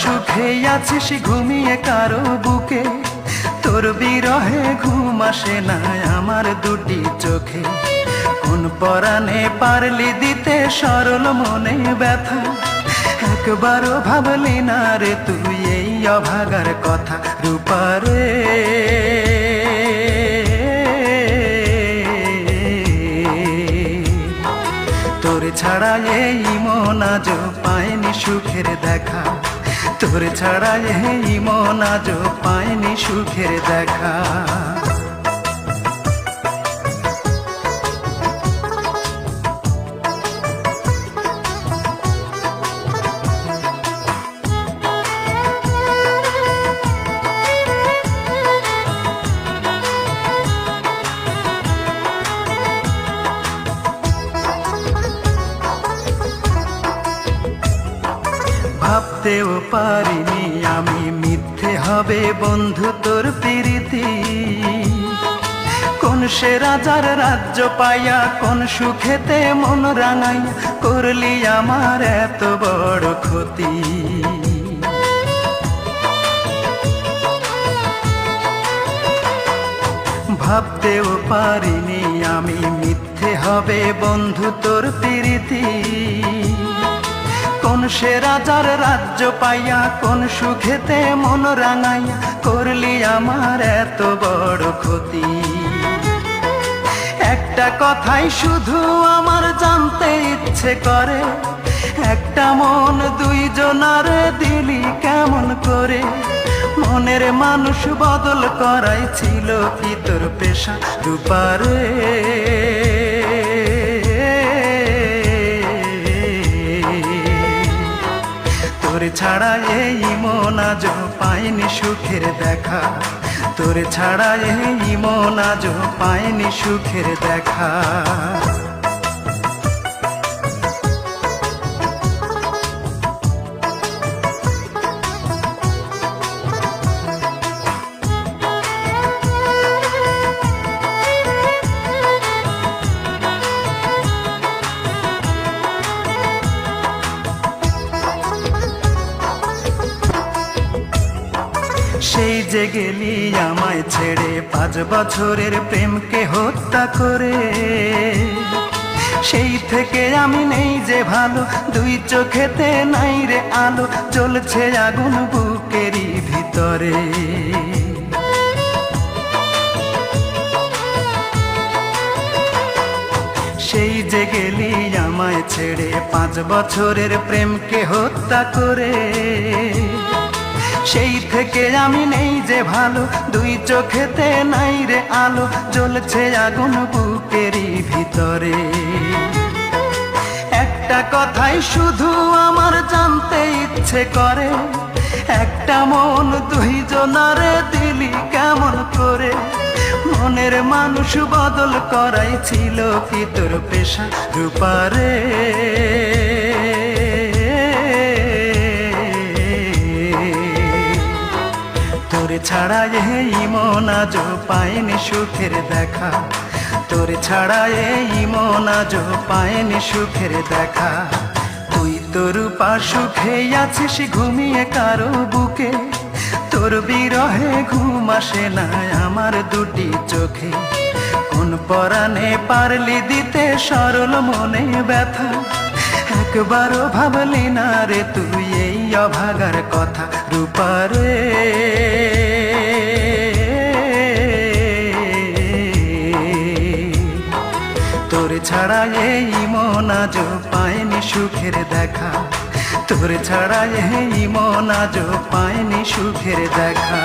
সুখে আছিস ঘুমিয়ে কারো বুকে, তোর বিরহে ঘুম আসে না আমার দুটি চোখে। কোন পরাণে পারলি দিতে সরল মনে ব্যথা, একবারও ভাবলি না রে তুই এই অভাগার কথা। রূপারে তোর ছাড়া এই মন আজ পায়নি সুখের দেখা, তোর ছাড়া এই মন আজ পায়নি সুখের দেখা। ভাবতেও পারিনি আমি মিথ্যে হবে বন্ধু তোর প্রীতি। কোন সে রাজার রাজ্য পাইয়া কোন সুখেতে মন রাঙাইয়া করলি আমার এত বড় ক্ষতি। ভাবতেও পারিনি আমি মিথ্যে হবে বন্ধু তোর প্রীতি। কোন সে রাজার রাজ্য পাইয়া কোন সুখেতে মন রাঙাইয়া করলি আমার এত বড় ক্ষতি। একটা কথাই শুধু আমার জানতে ইচ্ছে করে, একটা মন দুইজনার দিলি কেমন করে? মনের মানুষ বদল করাই ছিল কি তোর পেশা? রূপারে তোর ছাড়া এই মন আজ পায়নি সুখের দেখা, তোর ছাড়া এই মন আজ পায়নি সুখের দেখা। সেই যে গেলি আমায় ছেড়ে 5 বছরের প্রেমকে হত্যা করে, সেই থেকে আমি নেই যে ভালো, দুই চোখেতে নাই রে আলো, জ্বলছে আগুন বুকেরই ভিতরে। সেই যে গেলি আমায় ছেড়ে 5 বছরের প্রেমকে হত্যা করে, সেই থেকে আমি নেই যে ভালো, দুই চোখেতে নাই রে আলো, জ্বলছে আগুন বুকেরই ভিতরে। একটা কথাই শুধু আমার জানতে ইচ্ছে করে, একটা মন দুইজনারে দিলি কেমন করে? মনের মানুষ বদল করাই ছিল কি তোর পেশা? রূপারে তোর ছাড়া এই মন আজ পায়নি সুখের দেখা, তোর ছাড়া এই মন আজ পায়নি সুখের দেখা। তুই তোর রূপা সুখে আছিস ঘুমিয়ে কারো বুকে, তোর বিরহে ঘুম আসে না আমার দুটি চোখে। কোন পরাণে পারলি দিতে সরল মনে ব্যথা, একবারও ভাবলি না রে তুই এই অভাগার কথা। রূপারে তোর ছাড়া এই মন আজ পায়নি সুখের দেখা, তোর ছাড়া এই মন আজ পায়নি সুখের দেখা।